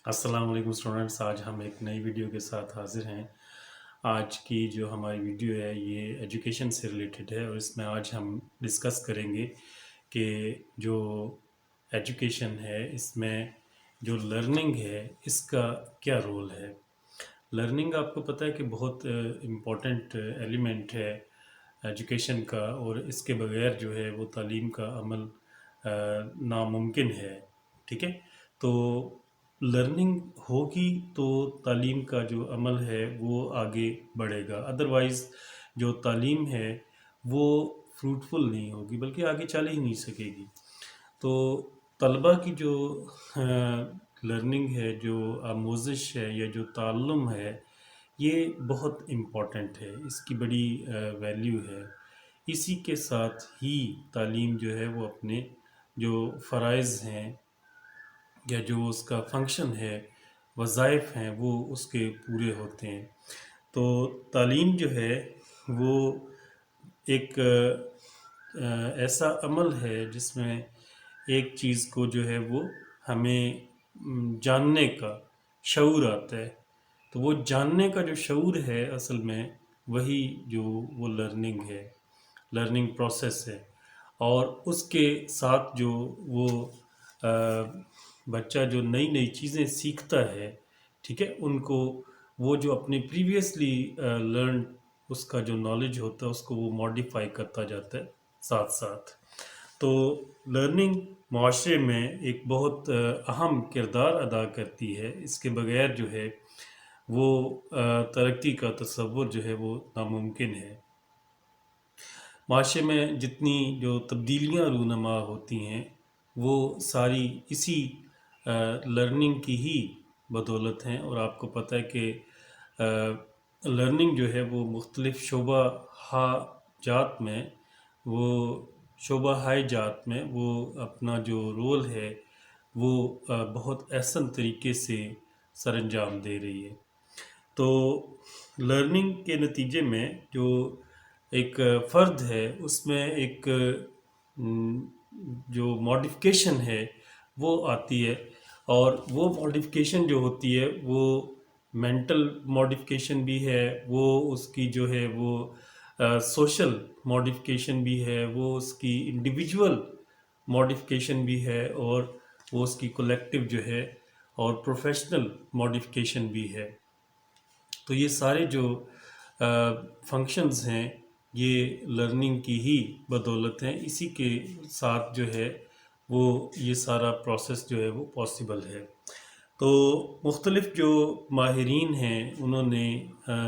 السلام علیکم اسٹوڈنٹس، آج ہم ایک نئی ویڈیو کے ساتھ حاضر ہیں۔ آج کی جو ہماری ویڈیو ہے یہ ایجوکیشن سے ریلیٹڈ ہے، اور اس میں آج ہم ڈسکس کریں گے کہ جو ایجوکیشن ہے اس میں جو لرننگ ہے اس کا کیا رول ہے۔ لرننگ آپ کو پتہ ہے کہ بہت امپورٹنٹ ایلیمنٹ ہے ایجوکیشن کا، اور اس کے بغیر جو ہے وہ تعلیم کا عمل ناممکن ہے۔ ٹھیک ہے، تو لرننگ ہوگی تو تعلیم کا جو عمل ہے وہ آگے بڑھے گا، ادروائز جو تعلیم ہے وہ فروٹفل نہیں ہوگی، بلکہ آگے چل ہی نہیں سکے گی۔ تو طلبہ کی جو لرننگ ہے، جو آموزش ہے یا جو تعلم ہے، یہ بہت امپورٹنٹ ہے، اس کی بڑی ویلیو ہے۔ اسی کے ساتھ ہی تعلیم جو ہے وہ اپنے جو فرائض ہیں یا جو اس کا فنکشن ہے، وظائف ہیں، وہ اس کے پورے ہوتے ہیں۔ تو تعلیم جو ہے وہ ایک ایسا عمل ہے جس میں ایک چیز کو جو ہے وہ ہمیں جاننے کا شعور آتا ہے۔ تو وہ جاننے کا جو شعور ہے اصل میں وہی جو وہ لرننگ ہے، لرننگ پروسیس ہے۔ اور اس کے ساتھ جو وہ بچہ جو نئی نئی چیزیں سیکھتا ہے، ٹھیک ہے، ان کو وہ جو اپنے پریویسلی لرن اس کا جو نالج ہوتا ہے اس کو وہ ماڈیفائی کرتا جاتا ہے ساتھ ساتھ۔ تو لرننگ معاشرے میں ایک بہت اہم کردار ادا کرتی ہے، اس کے بغیر جو ہے وہ ترقی کا تصور جو ہے وہ ناممکن ہے۔ معاشرے میں جتنی جو تبدیلیاں رونما ہوتی ہیں وہ ساری اسی لرننگ کی ہی بدولت ہیں، اور آپ کو پتہ ہے کہ لرننگ جو ہے وہ مختلف شعبہ جات میں وہ اپنا جو رول ہے وہ بہت احسن طریقے سے سر انجام دے رہی ہے۔ تو لرننگ کے نتیجے میں جو ایک فرد ہے اس میں ایک جو ماڈیفکیشن ہے وہ آتی ہے، اور وہ ماڈیفکیشن جو ہوتی ہے وہ مینٹل ماڈیفکیشن بھی ہے، وہ اس کی جو ہے وہ سوشل ماڈیفکیشن بھی ہے، وہ اس کی انڈیویجول ماڈیفکیشن بھی ہے، اور وہ اس کی کولیکٹیو جو ہے اور پروفیشنل ماڈیفکیشن بھی ہے۔ تو یہ سارے جو فنکشنز ہیں یہ لرننگ کی ہی بدولت ہیں، اسی کے ساتھ جو ہے وہ یہ سارا پروسیس جو ہے وہ پاسبل ہے۔ تو مختلف جو ماہرین ہیں انہوں نے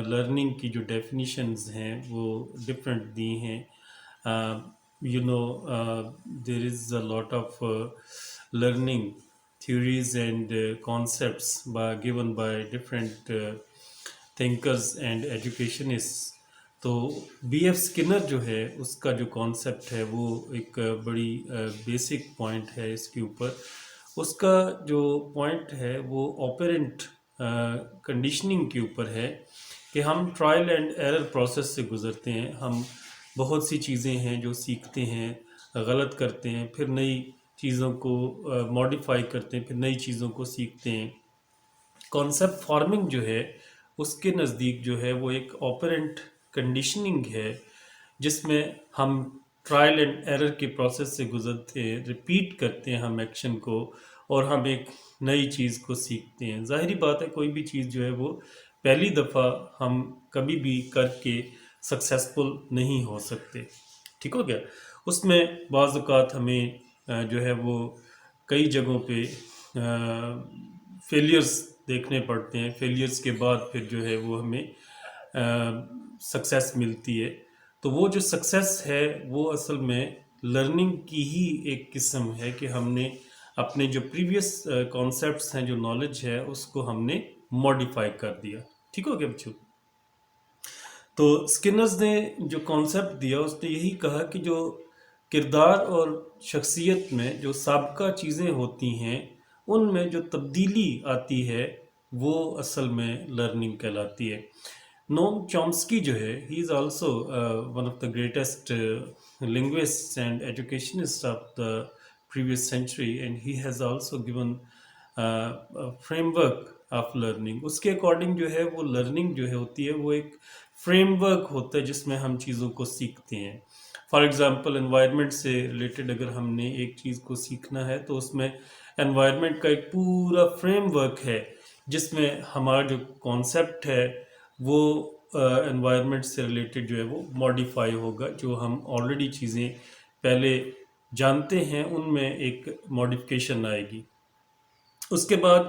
لرننگ کی جو ڈیفینیشنز ہیں وہ ڈفرینٹ دی ہیں۔ There is a lot of learning theories and concepts given by different thinkers and educationists۔ تو بی ایف اسکنر جو ہے اس کا جو کانسیپٹ ہے وہ ایک بڑی بیسک پوائنٹ ہے اس کے اوپر۔ اس کا جو پوائنٹ ہے وہ آپرینٹ کنڈیشننگ کے اوپر ہے کہ ہم ٹرائل اینڈ ایرر پروسیس سے گزرتے ہیں، ہم بہت سی چیزیں ہیں جو سیکھتے ہیں، غلط کرتے ہیں، پھر نئی چیزوں کو ماڈیفائی کرتے ہیں، پھر نئی چیزوں کو سیکھتے ہیں۔ کانسیپٹ فارمنگ جو ہے اس کے نزدیک جو ہے وہ ایک آپرینٹ کنڈیشننگ ہے، جس میں ہم ٹرائل اینڈ ایرر کے پروسیس سے گزرتے ہیں، ریپیٹ کرتے ہیں ہم ایکشن کو، اور ہم ایک نئی چیز کو سیکھتے ہیں۔ ظاہری بات ہے کوئی بھی چیز جو ہے وہ پہلی دفعہ ہم کبھی بھی کر کے سکسیسفل نہیں ہو سکتے، ٹھیک ہو گیا۔ اس میں بعض اوقات ہمیں جو ہے وہ کئی جگہوں پہ فیلیئرز دیکھنے پڑتے ہیں، فیلیئرز کے بعد پھر جو ہے وہ ہمیں سکسیس ملتی ہے۔ تو وہ جو سکسیس ہے وہ اصل میں لرننگ کی ہی ایک قسم ہے کہ ہم نے اپنے جو پریویس کانسیپٹس ہیں، جو نالج ہے، اس کو ہم نے ماڈیفائی کر دیا، ٹھیک ہو گیا بچوں۔ تو اسکنرز نے جو کانسیپٹ دیا اس نے یہی کہا کہ جو کردار اور شخصیت میں جو سابقہ چیزیں ہوتی ہیں ان میں جو تبدیلی آتی ہے وہ اصل میں لرننگ کہلاتی ہے۔ نوم چومسکی جو ہے he is also one of the greatest linguists and educationists of the previous century, and he has also given framework of learning, اس کے اکارڈنگ جو ہے وہ لرننگ جو ہے ہوتی ہے وہ ایک فریم ورک ہوتا ہے جس میں ہم چیزوں کو سیکھتے ہیں. فار ایگزامپل انوائرمنٹ سے ریلیٹڈ اگر ہم نے ایک چیز کو سیکھنا ہے تو اس میں انوائرمنٹ کا ایک پورا فریم ورک ہے جس میں ہمارا جو کانسیپٹ ہے وہ انوائرمنٹ سے ریلیٹڈ جو ہے وہ ماڈیفائی ہوگا. جو ہم آلریڈی چیزیں پہلے جانتے ہیں ان میں ایک ماڈیفکیشن آئے گی. اس کے بعد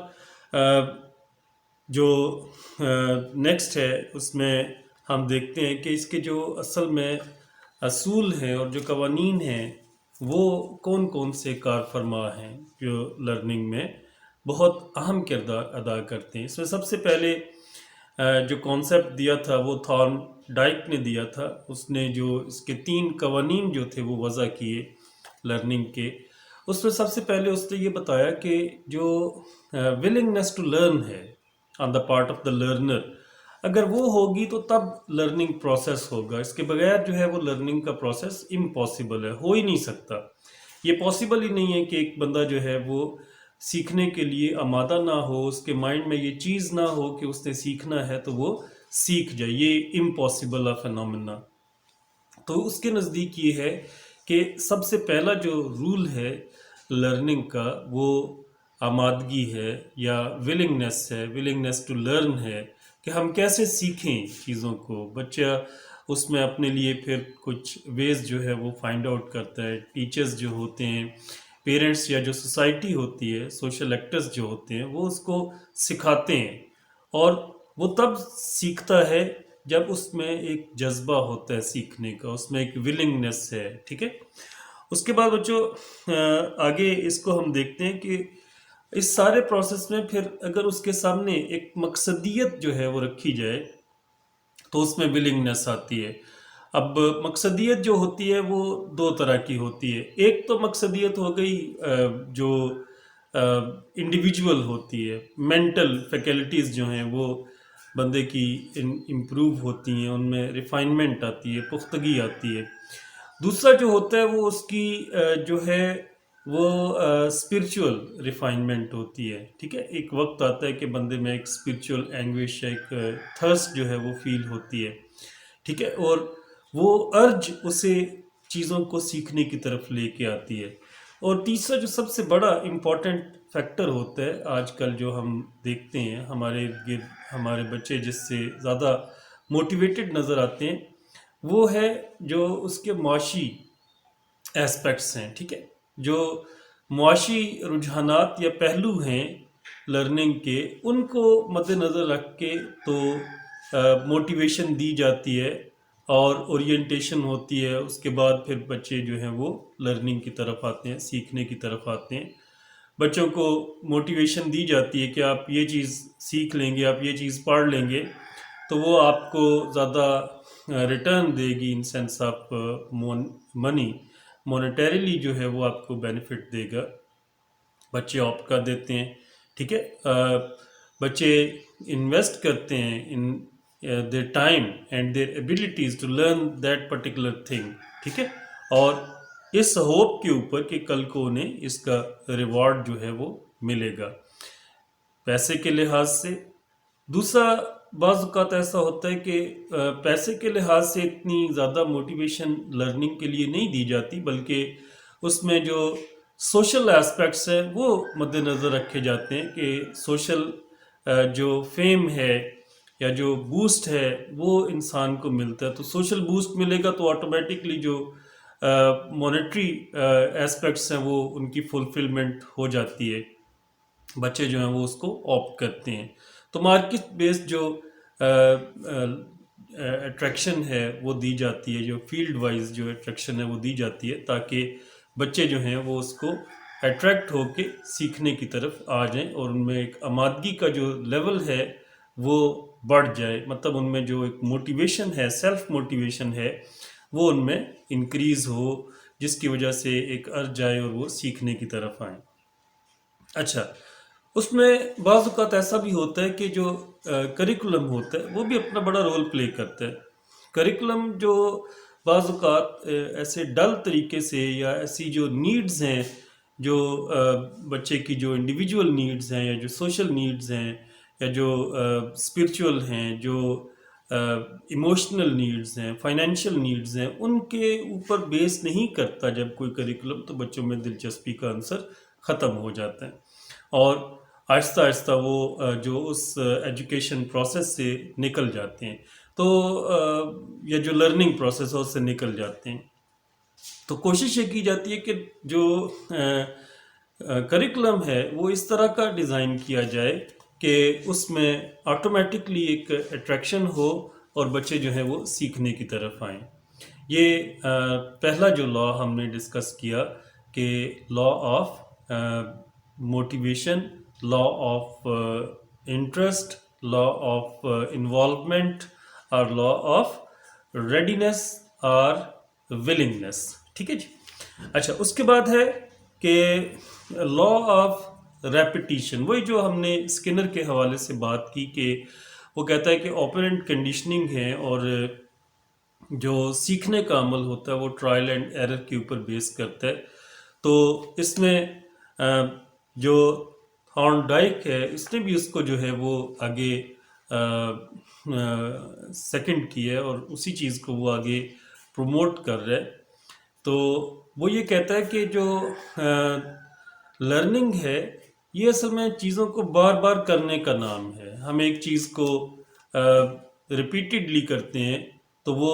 جو نیکسٹ ہے اس میں ہم دیکھتے ہیں کہ اس کے جو اصل میں اصول ہیں اور جو قوانین ہیں وہ کون کون سے کار فرما ہیں جو لرننگ میں بہت اہم کردار ادا کرتے ہیں. اس میں سب سے پہلے جو کانسیپٹ دیا تھا وہ تھارن ڈائک نے دیا تھا. اس نے جو اس کے 3 قوانین جو تھے وہ وضع کیے لرننگ کے. اس میں سب سے پہلے اس نے یہ بتایا کہ جو ولنگنیس ٹو لرن ہے on the part of the learner, اگر وہ ہوگی تو تب لرننگ پروسیس ہوگا. اس کے بغیر جو ہے وہ لرننگ کا پروسیس امپاسبل ہے، ہو ہی نہیں سکتا. یہ پاسبل ہی نہیں ہے کہ ایک بندہ جو ہے وہ سیکھنے کے لیے آمادہ نہ ہو، اس کے مائنڈ میں یہ چیز نہ ہو کہ اس نے سیکھنا ہے تو وہ سیکھ جائے. یہ امپاسبل فینومینا. تو اس کے نزدیک یہ ہے کہ سب سے پہلا جو رول ہے لرننگ کا وہ آمادگی ہے یا ولنگنیس ہے، ولنگنیس ٹو لرن ہے کہ ہم کیسے سیکھیں چیزوں کو. بچہ اس میں اپنے لیے پھر کچھ ویز جو ہے وہ فائنڈ آؤٹ کرتا ہے. ٹیچرز جو ہوتے ہیں، پیرنٹس یا جو سوسائٹی ہوتی ہے، سوشل ایکٹرز جو ہوتے ہیں وہ اس کو سکھاتے ہیں اور وہ تب سیکھتا ہے جب اس میں ایک جذبہ ہوتا ہے سیکھنے کا، اس میں ایک ولنگنیس ہے. ٹھیک ہے. اس کے بعد بچوں آگے اس کو ہم دیکھتے ہیں کہ اس سارے پروسیس میں پھر اگر اس کے سامنے ایک مقصدیت جو ہے وہ رکھی جائے تو اس میں ولنگنیس آتی ہے. اب مقصدیت جو ہوتی ہے وہ 2 طرح کی ہوتی ہے. ایک تو مقصدیت ہو گئی جو انڈیویجول ہوتی ہے، مینٹل فیکلٹیز جو ہیں وہ بندے کی امپروو ہوتی ہیں، ان میں ریفائنمنٹ آتی ہے، پختگی آتی ہے. دوسرا جو ہوتا ہے وہ اس کی جو ہے وہ اسپرچول ریفائنمنٹ ہوتی ہے. ٹھیک ہے. ایک وقت آتا ہے کہ بندے میں ایک اسپرچول اینگوش، ایک تھرسٹ جو ہے وہ فیل ہوتی ہے. ٹھیک ہے. اور وہ ارج اسے چیزوں کو سیکھنے کی طرف لے کے آتی ہے. اور تیسرا جو سب سے بڑا امپورٹنٹ فیکٹر ہوتا ہے آج کل جو ہم دیکھتے ہیں ہمارے گرد، ہمارے بچے جس سے زیادہ موٹیویٹڈ نظر آتے ہیں وہ ہے جو اس کے معاشی ایسپیکٹس ہیں. ٹھیک ہے. جو معاشی رجحانات یا پہلو ہیں لرننگ کے ان کو مد نظر رکھ کے تو موٹیویشن دی جاتی ہے اور اورینٹیشن ہوتی ہے. اس کے بعد پھر بچے جو ہیں وہ لرننگ کی طرف آتے ہیں، سیکھنے کی طرف آتے ہیں. بچوں کو موٹیویشن دی جاتی ہے کہ آپ یہ چیز سیکھ لیں گے، آپ یہ چیز پڑھ لیں گے تو وہ آپ کو زیادہ ریٹرن دے گی ان سینس آف منی، مونیٹریلی جو ہے وہ آپ کو بینیفٹ دے گا. بچے آپٹ کر دیتے ہیں. ٹھیک ہے. بچے انویسٹ کرتے ہیں ان their time and their abilities to learn that particular thing. ٹھیک ہے. اور اس ہوپ کے اوپر کہ کل کو انہیں اس کا ریوارڈ جو ہے وہ ملے گا پیسے کے لحاظ سے. دوسرا بعض اوقات ایسا ہوتا ہے کہ پیسے کے لحاظ سے اتنی زیادہ موٹیویشن لرننگ کے لیے نہیں دی جاتی، بلکہ اس میں جو سوشل ایسپیکٹس ہیں وہ مد نظر رکھے جاتے ہیں کہ سوشل جو فیم ہے یا جو بوسٹ ہے وہ انسان کو ملتا ہے. تو سوشل بوسٹ ملے گا تو آٹومیٹکلی جو مونیٹری ایسپیکٹس ہیں وہ ان کی فلفلمنٹ ہو جاتی ہے. بچے جو ہیں وہ اس کو آپٹ کرتے ہیں. تو مارکیٹ بیسڈ جو اٹریکشن ہے وہ دی جاتی ہے، جو فیلڈ وائز جو اٹریکشن ہے وہ دی جاتی ہے تاکہ بچے جو ہیں وہ اس کو اٹریکٹ ہو کے سیکھنے کی طرف آ جائیں اور ان میں ایک آمادگی کا جو لیول ہے وہ بڑھ جائے. مطلب ان میں جو ایک موٹیویشن ہے، سیلف موٹیویشن ہے، وہ ان میں انکریز ہو جس کی وجہ سے ایک ارج آئے اور وہ سیکھنے کی طرف آئیں. اچھا. اس میں بعض اوقات ایسا بھی ہوتا ہے کہ جو کریکولم ہوتا ہے وہ بھی اپنا بڑا رول پلے کرتا ہے. کریکولم جو بعض اوقات ایسے ڈل طریقے سے یا ایسی جو نیڈز ہیں جو بچے کی جو انڈیویجول نیڈز ہیں یا جو سوشل نیڈز ہیں یا جو اسپرچول ہیں، جو ایموشنل نیڈز ہیں، فائنینشیل نیڈز ہیں، ان کے اوپر بیس نہیں کرتا جب کوئی کریکولم، تو بچوں میں دلچسپی کا عنصر ختم ہو جاتا ہے اور آہستہ آہستہ وہ جو اس ایجوکیشن پروسیس سے نکل جاتے ہیں، تو یا جو لرننگ پروسیس ہے اس سے نکل جاتے ہیں۔ تو کوشش یہ کی جاتی ہے کہ جو کریکولم ہے وہ اس طرح کا ڈیزائن کیا جائے کہ اس میں آٹومیٹکلی ایک اٹریکشن ہو اور بچے جو ہیں وہ سیکھنے کی طرف آئیں۔ یہ پہلا جو لا ہم نے ڈسکس کیا کہ law of motivation, law of interest, law of involvement اور لا آف ریڈینس اور ولنگنس، ٹھیک ہے جی۔ اچھا، اس کے بعد ہے کہ لا آف ریپیٹیشن، وہی جو ہم نے اسکنر کے حوالے سے بات کی کہ وہ کہتا ہے کہ آپرینٹ کنڈیشننگ ہے اور جو سیکھنے کا عمل ہوتا ہے وہ ٹرائل اینڈ ایرر کے اوپر بیس کرتا ہے۔ تو اس میں جو ہارن ڈائک ہے اس نے بھی اس کو جو ہے وہ آگے سیکنڈ کی ہے اور اسی چیز کو وہ آگے پروموٹ کر رہا ہے۔ تو وہ یہ کہتا ہے کہ جو لرننگ ہے یہ اصل میں چیزوں کو بار بار کرنے کا نام ہے۔ ہم ایک چیز کو ریپیٹڈلی کرتے ہیں تو وہ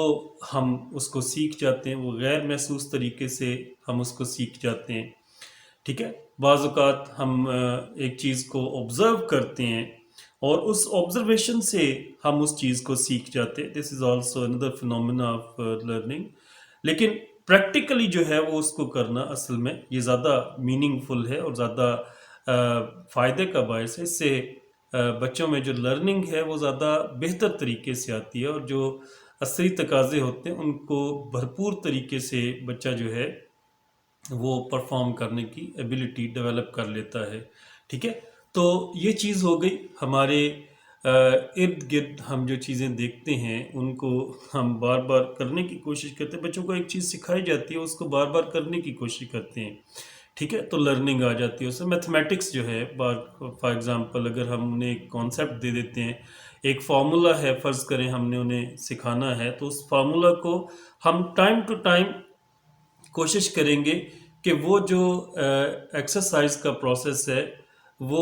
ہم اس کو سیکھ جاتے ہیں، وہ غیر محسوس طریقے سے ہم اس کو سیکھ جاتے ہیں، ٹھیک ہے۔ بعض اوقات ہم ایک چیز کو آبزرو کرتے ہیں اور اس آبزرویشن سے ہم اس چیز کو سیکھ جاتے ہیں، دس از آلسو اندر فینومینا آف لرننگ۔ لیکن پریکٹیکلی جو ہے وہ اس کو کرنا اصل میں یہ زیادہ میننگ فل ہے اور زیادہ فائدے کا باعث ہے۔ اس سے بچوں میں جو لرننگ ہے وہ زیادہ بہتر طریقے سے آتی ہے اور جو عصری تقاضے ہوتے ہیں ان کو بھرپور طریقے سے بچہ جو ہے وہ پرفارم کرنے کی ایبیلٹی ڈیولپ کر لیتا ہے، ٹھیک ہے۔ تو یہ چیز ہو گئی ہمارے ارد گرد ہم جو چیزیں دیکھتے ہیں ان کو ہم بار بار کرنے کی کوشش کرتے ہیں۔ بچوں کو ایک چیز سکھائی جاتی ہے اس کو بار بار کرنے کی کوشش کرتے ہیں، ٹھیک ہے، تو لرننگ آ جاتی ہے اس میں۔ میتھمیٹکس جو ہے فار ایگزامپل اگر ہم انہیں ایک کانسیپٹ دے دیتے ہیں، ایک فارمولا ہے، فرض کریں ہم نے انہیں سکھانا ہے، تو اس فارمولا کو ہم ٹائم ٹو ٹائم کوشش کریں گے کہ وہ جو ایکسرسائز کا پروسیس ہے وہ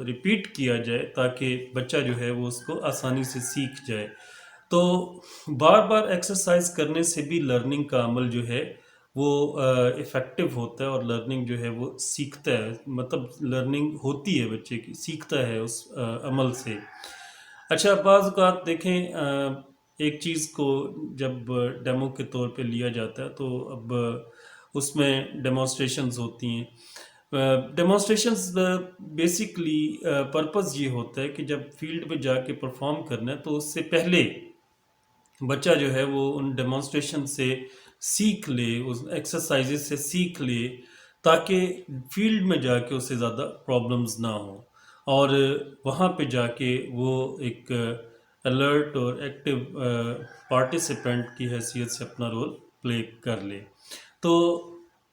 ریپیٹ کیا جائے تاکہ بچہ جو ہے وہ اس کو آسانی سے سیکھ جائے۔ تو بار بار ایکسرسائز کرنے سے بھی لرننگ کا عمل جو ہے وہ افیکٹو ہوتا ہے اور لرننگ جو ہے وہ سیکھتا ہے، مطلب لرننگ ہوتی ہے بچے کی، سیکھتا ہے اس عمل سے۔ اچھا، بعض اوقات دیکھیں ایک چیز کو جب ڈیمو کے طور پہ لیا جاتا ہے تو اب اس میں ڈیمونسٹریشنز ہوتی ہیں۔ ڈیمونسٹریشنز بیسکلی پرپز یہ ہوتا ہے کہ جب فیلڈ پہ جا کے پرفارم کرنا ہے تو اس سے پہلے بچہ جو ہے وہ ان ڈیمونسٹریشن سے سیکھ لے، اس ایکسرسائزز سے سیکھ لے تاکہ فیلڈ میں جا کے اسے زیادہ پرابلمز نہ ہوں اور وہاں پہ جا کے وہ ایک الرٹ اور ایکٹیو پارٹیسپینٹ کی حیثیت سے اپنا رول پلے کر لے۔ تو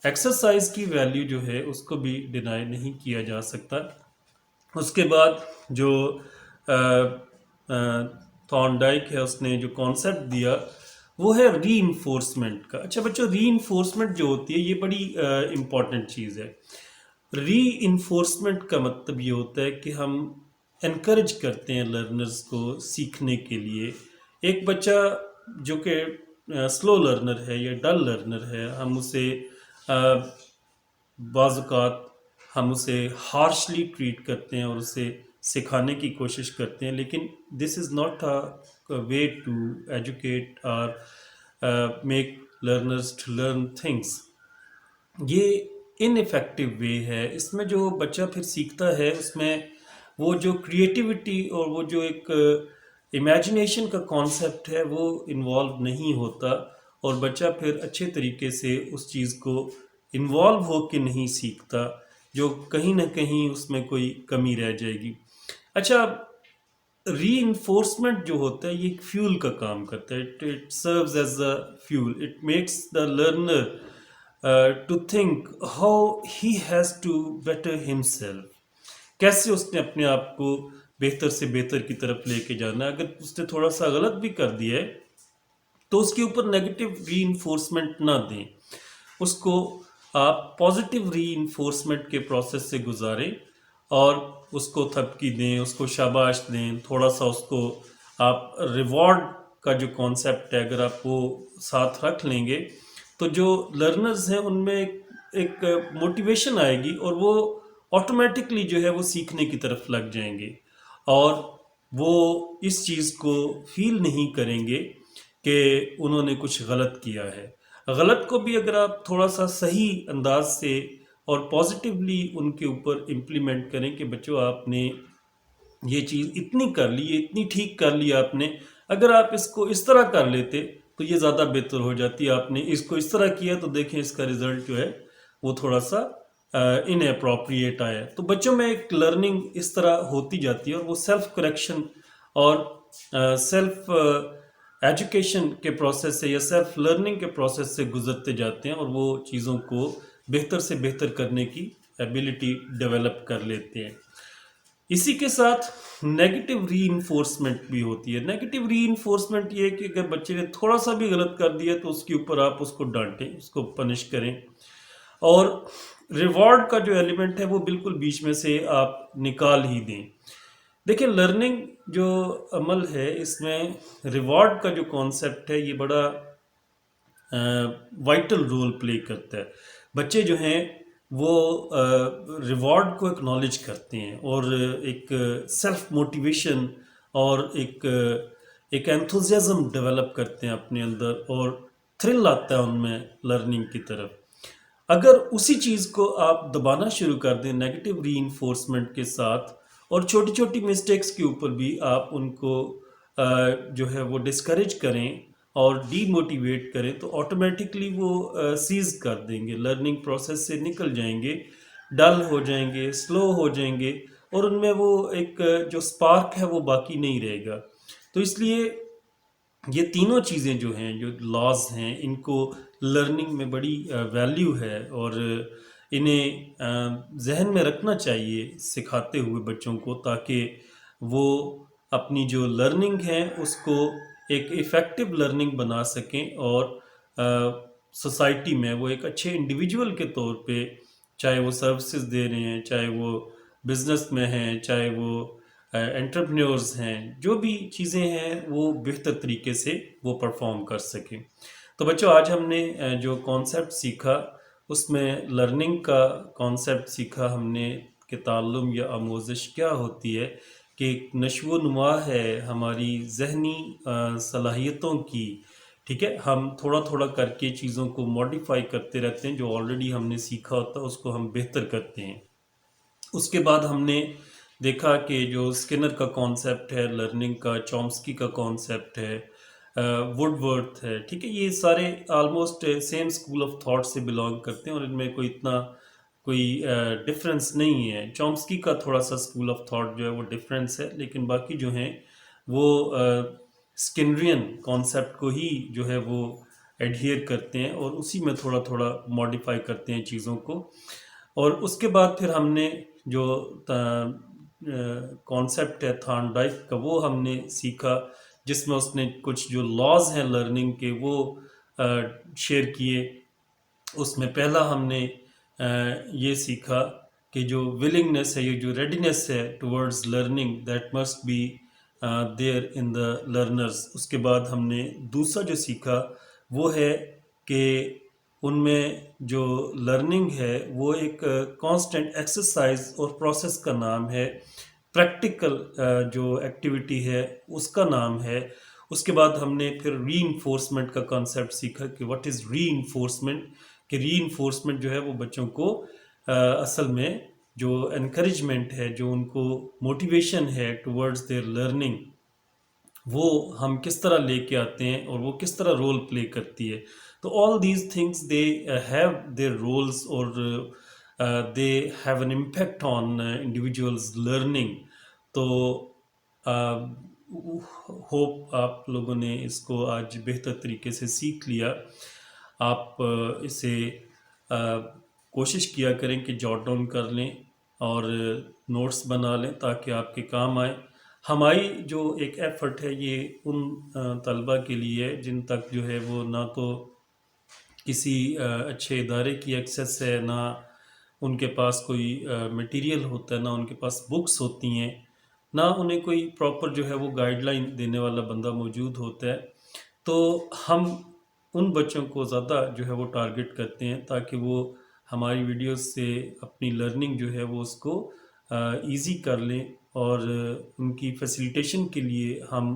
ایکسرسائز کی ویلیو جو ہے اس کو بھی ڈینائی نہیں کیا جا سکتا۔ اس کے بعد جو تھارن ڈائک ہے اس نے جو کانسیپٹ دیا وہ ہے ری انفورسمنٹ کا۔ اچھا بچوں، ری انفورسمنٹ جو ہوتی ہے یہ بڑی امپورٹنٹ چیز ہے۔ ری انفورسمنٹ کا مطلب یہ ہوتا ہے کہ ہم انکریج کرتے ہیں لرنرز کو سیکھنے کے لیے۔ ایک بچہ جو کہ سلو لرنر ہے یا ڈل لرنر ہے، ہم اسے بعض اوقات ہم اسے ہارشلی ٹریٹ کرتے ہیں اور اسے سکھانے کی کوشش کرتے ہیں، لیکن this is not a way to educate اور make learners to learn things. یہ ان افیکٹو وے ہے۔ اس میں جو بچہ پھر سیکھتا ہے اس میں وہ جو کریٹیوٹی اور وہ جو ایک امیجنیشن کا کانسیپٹ ہے وہ انوالو نہیں ہوتا اور بچہ پھر اچھے طریقے سے اس چیز کو انوالو ہو کے نہیں سیکھتا، جو کہیں نہ کہیں اس میں کوئی کمی رہ جائے گی۔ اچھا، ری انفورسمنٹ جو ہوتا ہے یہ ایک فیول کا کام کرتا ہے، it serves as a fuel, it makes the learner to think how he has to better himself, کیسے اس نے اپنے آپ کو بہتر سے بہتر کی طرف لے کے جانا ہے۔ اگر اس نے تھوڑا سا غلط بھی کر دیا ہے تو اس کے اوپر نیگیٹو ری انفورسمنٹ نہ دیں، اس کو آپ پازیٹیو ری انفورسمنٹ کے پروسیس سے گزاریں اور اس کو تھپکی دیں، اس کو شاباش دیں، تھوڑا سا اس کو آپ ریوارڈ کا جو کانسیپٹ ہے اگر آپ وہ ساتھ رکھ لیں گے تو جو لرنرز ہیں ان میں ایک موٹیویشن آئے گی اور وہ آٹومیٹکلی جو ہے وہ سیکھنے کی طرف لگ جائیں گے اور وہ اس چیز کو فیل نہیں کریں گے کہ انہوں نے کچھ غلط کیا ہے۔ غلط کو بھی اگر آپ تھوڑا سا صحیح انداز سے اور پازیٹیولی ان کے اوپر امپلیمنٹ کریں کہ بچوں آپ نے یہ چیز اتنی کر لی، یہ اتنی ٹھیک کر لی آپ نے، اگر آپ اس کو اس طرح کر لیتے تو یہ زیادہ بہتر ہو جاتی، آپ نے اس کو اس طرح کیا تو دیکھیں اس کا رزلٹ جو ہے وہ تھوڑا سا ان اپروپریٹ آیا۔ تو بچوں میں ایک لرننگ اس طرح ہوتی جاتی ہے اور وہ سیلف کریکشن اور سیلف ایجوکیشن کے پروسیس سے یا سیلف لرننگ کے پروسیس سے گزرتے جاتے ہیں اور وہ چیزوں کو بہتر سے بہتر کرنے کی ایبیلٹی ڈیولپ کر لیتے ہیں۔ اسی کے ساتھ نیگیٹو ری انفورسمنٹ بھی ہوتی ہے۔ نیگیٹو ری انفورسمنٹ یہ ہے کہ اگر بچے نے تھوڑا سا بھی غلط کر دیا تو اس کے اوپر آپ اس کو ڈانٹیں، اس کو پنش کریں اور ریوارڈ کا جو ایلیمنٹ ہے وہ بالکل بیچ میں سے آپ نکال ہی دیں۔ دیکھیں لرننگ جو عمل ہے اس میں ریوارڈ کا جو کانسیپٹ ہے یہ بڑا وائٹل رول پلے کرتا ہے۔ بچے جو ہیں وہ ریوارڈ کو اکنالج کرتے ہیں اور ایک سیلف موٹیویشن اور ایک انتھوزیازم ڈیولپ کرتے ہیں اپنے اندر اور تھرل آتا ہے ان میں لرننگ کی طرف۔ اگر اسی چیز کو آپ دبانا شروع کر دیں نیگیٹو ری انفورسمنٹ کے ساتھ اور چھوٹی چھوٹی مسٹیکس کے اوپر بھی آپ ان کو جو ہے وہ ڈسکریج کریں اور ڈی موٹیویٹ کریں تو آٹومیٹکلی وہ سیز کر دیں گے، لرننگ پروسیس سے نکل جائیں گے، ڈل ہو جائیں گے، سلو ہو جائیں گے اور ان میں وہ ایک جو سپارک ہے وہ باقی نہیں رہے گا۔ تو اس لیے یہ تینوں چیزیں جو ہیں جو لاز ہیں ان کو لرننگ میں بڑی ویلیو ہے اور انہیں ذہن میں رکھنا چاہیے سکھاتے ہوئے بچوں کو تاکہ وہ اپنی جو لرننگ ہے اس کو ایک ایفیکٹو لرننگ بنا سکیں اور سوسائٹی میں وہ ایک اچھے انڈیویجول کے طور پہ چاہے وہ سروسز دے رہے ہیں، چاہے وہ بزنس میں ہیں، چاہے وہ انٹرپرینیورز ہیں، جو بھی چیزیں ہیں وہ بہتر طریقے سے وہ پرفارم کر سکیں۔ تو بچوں آج ہم نے جو کانسیپٹ سیکھا اس میں لرننگ کا کانسیپٹ سیکھا ہم نے کہ تعلم یا آموزش کیا ہوتی ہے، کہ ایک نشو و نما ہے ہماری ذہنی صلاحیتوں کی، ٹھیک ہے، ہم تھوڑا تھوڑا کر کے چیزوں کو موڈیفائی کرتے رہتے ہیں، جو آلریڈی ہم نے سیکھا ہوتا ہے اس کو ہم بہتر کرتے ہیں۔ اس کے بعد ہم نے دیکھا کہ جو سکنر کا کانسیپٹ ہے لرننگ کا، چومسکی کا کانسیپٹ ہے، وڈ ورتھ ہے، ٹھیک ہے، یہ سارے almost same school of thought سے بلانگ کرتے ہیں اور ان میں کوئی اتنا کوئی ڈفرینس نہیں ہے۔ چومسکی کا تھوڑا سا اسکول آف تھاٹ جو ہے وہ ڈفرینس ہے، لیکن باقی جو ہیں وہ سکنرین کانسیپٹ کو ہی جو ہے وہ ایڈہیئر کرتے ہیں اور اسی میں تھوڑا تھوڑا موڈیفائی کرتے ہیں چیزوں کو۔ اور اس کے بعد پھر ہم نے جو کانسیپٹ ہے تھان ڈائک کا وہ ہم نے سیکھا، جس میں اس نے کچھ جو لاز ہیں لرننگ کے وہ شیئر کیے۔ اس میں پہلا ہم نے یہ سیکھا کہ جو ولنگنس ہے، یہ جو ریڈینس ہے towards learning that must be there in the learners. اس کے بعد ہم نے دوسرا جو سیکھا وہ ہے کہ ان میں جو لرننگ ہے وہ ایک کانسٹنٹ ایکسرسائز اور پروسیس کا نام ہے، پریکٹیکل جو ایکٹیویٹی ہے اس کا نام ہے۔ اس کے بعد ہم نے پھر ری انفورسمنٹ کا کانسیپٹ سیکھا کہ واٹ از ری انفورسمنٹ، کہ ری انفورسمنٹ جو ہے وہ بچوں کو اصل میں جو انکریجمنٹ ہے، جو ان کو موٹیویشن ہے ٹورڈز دیئر لرننگ، وہ ہم کس طرح لے کے آتے ہیں اور وہ کس طرح رول پلے کرتی ہے۔ تو all these things they have their roles اور they have an impact on individuals learning. تو ہوپ آپ لوگوں نے اس کو آج بہتر طریقے سے سیکھ لیا، آپ اسے کوشش کیا کریں کہ جاٹ ڈاؤن کر لیں اور نوٹس بنا لیں تاکہ آپ کے کام آئیں۔ ہماری جو ایک ایفرٹ ہے یہ ان طلبہ کے لیے ہے جن تک جو ہے وہ نہ تو کسی اچھے ادارے کی ایکسیس ہے، نہ ان کے پاس کوئی مٹیریل ہوتا ہے، نہ ان کے پاس بکس ہوتی ہیں، نہ انہیں کوئی پراپر جو ہے وہ گائیڈ لائن دینے والا بندہ موجود ہوتا ہے۔ تو ہم ان بچوں کو زیادہ جو ہے وہ ٹارگٹ کرتے ہیں تاکہ وہ ہماری ویڈیوز سے اپنی لرننگ جو ہے وہ اس کو ایزی کر لیں، اور ان کی فیسیلیٹیشن کے لیے ہم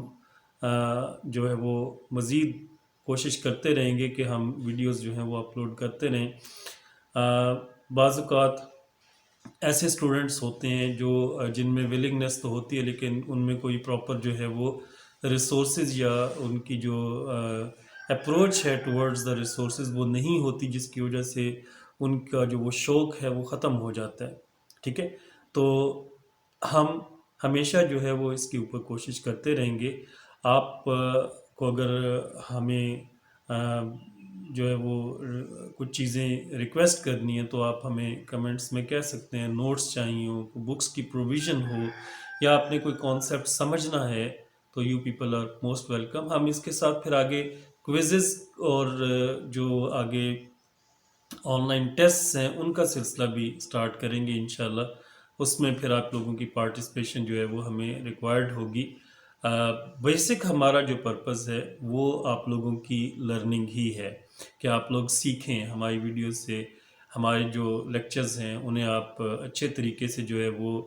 جو ہے وہ مزید کوشش کرتے رہیں گے کہ ہم ویڈیوز جو ہیں وہ اپلوڈ کرتے رہیں۔ بعض اوقات ایسے اسٹوڈنٹس ہوتے ہیں جو جن میں ولنگنیس تو ہوتی ہے لیکن ان میں کوئی پراپر جو ہے وہ ریسورسز یا ان کی جو اپروچ ہے ٹورڈز دا ریسورسز وہ نہیں ہوتی، جس کی وجہ سے ان کا جو وہ شوق ہے وہ ختم ہو جاتا ہے۔ ٹھیک ہے، تو ہم ہمیشہ جو ہے وہ اس کے اوپر کوشش کرتے رہیں گے۔ آپ کو اگر ہمیں جو ہے وہ کچھ چیزیں ریکویسٹ کرنی ہیں تو آپ ہمیں کمنٹس میں کہہ سکتے ہیں، نوٹس چاہیے ہو، بکس کی پروویژن ہو، یا آپ نے کوئی کانسیپٹ سمجھنا ہے تو you people are most welcome. ہم اس کے ساتھ پھر آگے کوئزز اور جو آگے آن لائن ٹیسٹس ہیں ان کا سلسلہ بھی سٹارٹ کریں گے انشاءاللہ۔ اس میں پھر آپ لوگوں کی پارٹیسپیشن جو ہے وہ ہمیں ریکوائرڈ ہوگی۔ بیسک ہمارا جو پرپز ہے وہ آپ لوگوں کی لرننگ ہی ہے کہ آپ لوگ سیکھیں ہماری ویڈیوز سے، ہمارے جو لیکچرز ہیں انہیں آپ اچھے طریقے سے جو ہے وہ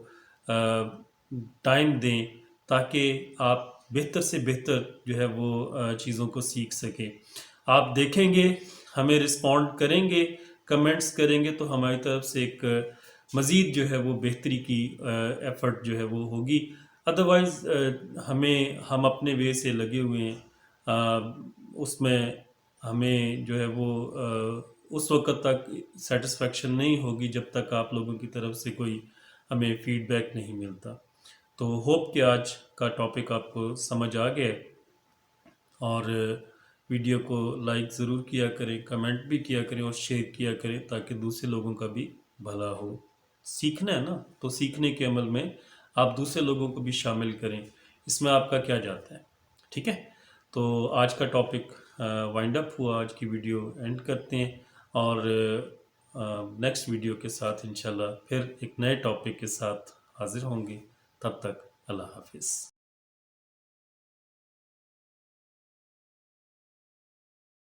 ٹائم دیں تاکہ آپ بہتر سے بہتر جو ہے وہ چیزوں کو سیکھ سکیں۔ آپ دیکھیں گے، ہمیں رسپونڈ کریں گے، کمنٹس کریں گے تو ہماری طرف سے ایک مزید جو ہے وہ بہتری کی ایفرٹ جو ہے وہ ہوگی۔ ادروائز ہم اپنے وے سے لگے ہوئے ہیں، اس میں ہمیں جو ہے وہ اس وقت تک سیٹسفیکشن نہیں ہوگی جب تک آپ لوگوں کی طرف سے کوئی ہمیں فیڈ بیک نہیں ملتا۔ تو ہوپ کہ آج کا ٹاپک آپ کو سمجھ آ گیا، اور ویڈیو کو لائک ضرور کیا کریں، کمنٹ بھی کیا کریں اور شیئر کیا کریں تاکہ دوسرے لوگوں کا بھی بھلا ہو۔ سیکھنا ہے نا، تو سیکھنے کے عمل میں آپ دوسرے لوگوں کو بھی شامل کریں، اس میں آپ کا کیا جاتا ہے۔ ٹھیک ہے، تو آج کا ٹاپک وائنڈ اپ ہوا، آج کی ویڈیو اینڈ کرتے ہیں، اور نیکسٹ ویڈیو کے ساتھ انشاءاللہ پھر ایک نئے ٹاپک کے ساتھ حاضر ہوں گے۔ تب تک اللہ حافظ۔